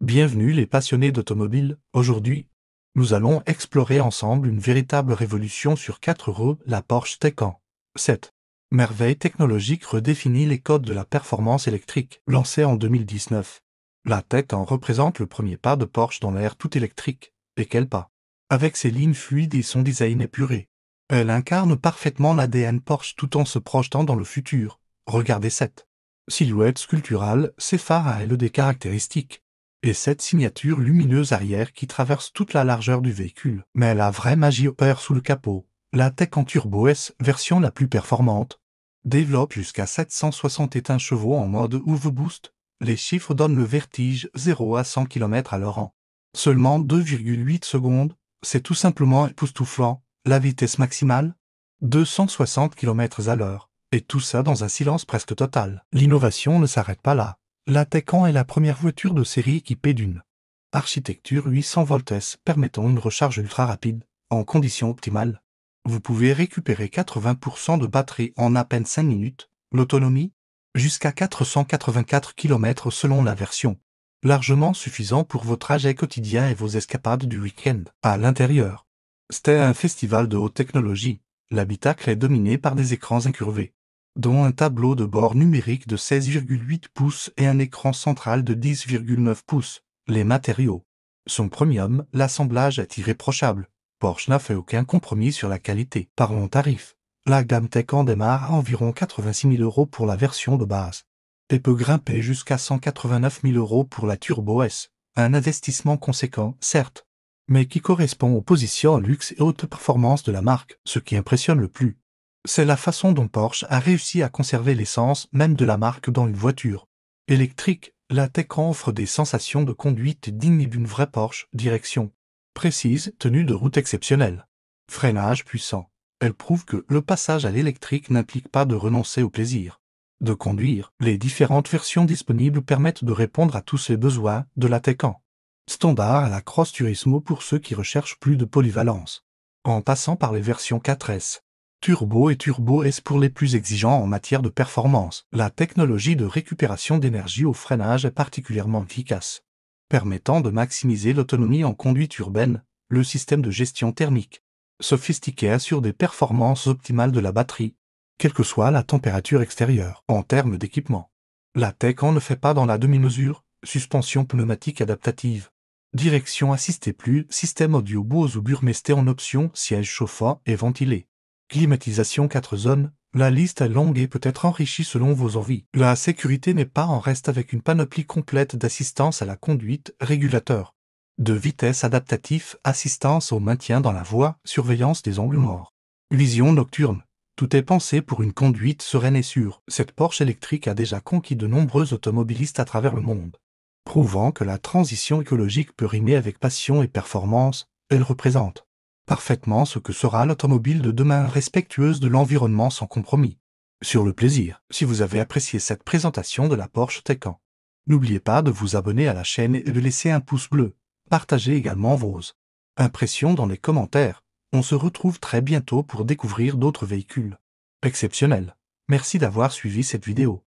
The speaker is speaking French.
Bienvenue les passionnés d'automobile. Aujourd'hui, nous allons explorer ensemble une véritable révolution sur 4 roues, la Porsche Taycan. Cette merveille technologique redéfinit les codes de la performance électrique. Lancée en 2019, la Taycan représente le premier pas de Porsche dans l'ère tout électrique. Et quel pas! Avec ses lignes fluides et son design épuré, elle incarne parfaitement l'ADN Porsche tout en se projetant dans le futur. Regardez cette silhouette sculpturale, ses phares à LED caractéristiques, et cette signature lumineuse arrière qui traverse toute la largeur du véhicule. Mais la vraie magie opère sous le capot. La Taycan Turbo S, version la plus performante, développe jusqu'à 761 chevaux en mode EV Boost. Les chiffres donnent le vertige 0 à 100 km/h en seulement 2,8 secondes. C'est tout simplement époustouflant. La vitesse maximale 260 km/h. Et tout ça dans un silence presque total. L'innovation ne s'arrête pas là. La Taycan est la première voiture de série équipée d'une architecture 800 volts permettant une recharge ultra rapide, en conditions optimales. Vous pouvez récupérer 80% de batterie en à peine 5 minutes, l'autonomie jusqu'à 484 km selon la version, largement suffisant pour vos trajets quotidiens et vos escapades du week-end. À l'intérieur, c'était un festival de haute technologie. L'habitacle est dominé par des écrans incurvés, dont un tableau de bord numérique de 16,8 pouces et un écran central de 10,9 pouces. Les matériaux sont premium, l'assemblage est irréprochable. Porsche n'a fait aucun compromis sur la qualité. Parlons tarifs. La gamme Taycan démarre à environ 86 000 € pour la version de base et peut grimper jusqu'à 189 000 € pour la Turbo S. Un investissement conséquent, certes, mais qui correspond aux positions luxe et haute performance de la marque. Ce qui impressionne le plus, c'est la façon dont Porsche a réussi à conserver l'essence même de la marque dans une voiture électrique. La Taycan offre des sensations de conduite dignes d'une vraie Porsche. Direction précise, tenue de route exceptionnelle, freinage puissant. Elle prouve que le passage à l'électrique n'implique pas de renoncer au plaisir de conduire. Les différentes versions disponibles permettent de répondre à tous les besoins de la Taycan. Standard à la Cross Turismo pour ceux qui recherchent plus de polyvalence, en passant par les versions 4S, Turbo et Turbo S pour les plus exigeants en matière de performance. La technologie de récupération d'énergie au freinage est particulièrement efficace, permettant de maximiser l'autonomie en conduite urbaine. Le système de gestion thermique sophistiqué assure des performances optimales de la batterie, quelle que soit la température extérieure. En termes d'équipement, la Taycan ne fait pas dans la demi-mesure. Suspension pneumatique adaptative, direction assistée plus, système audio Bose ou Burmester en option, siège chauffant et ventilé, climatisation 4 zones. La liste est longue et peut être enrichie selon vos envies. La sécurité n'est pas en reste avec une panoplie complète d'assistance à la conduite, régulateur de vitesse adaptatif, assistance au maintien dans la voie, surveillance des angles morts, vision nocturne. Tout est pensé pour une conduite sereine et sûre. Cette Porsche électrique a déjà conquis de nombreux automobilistes à travers le monde, prouvant que la transition écologique peut rimer avec passion et performance. Elle représente parfaitement ce que sera l'automobile de demain, respectueuse de l'environnement sans compromis. Sur le plaisir, si vous avez apprécié cette présentation de la Porsche Taycan, n'oubliez pas de vous abonner à la chaîne et de laisser un pouce bleu. Partagez également vos impressions dans les commentaires. On se retrouve très bientôt pour découvrir d'autres véhicules exceptionnels. Merci d'avoir suivi cette vidéo.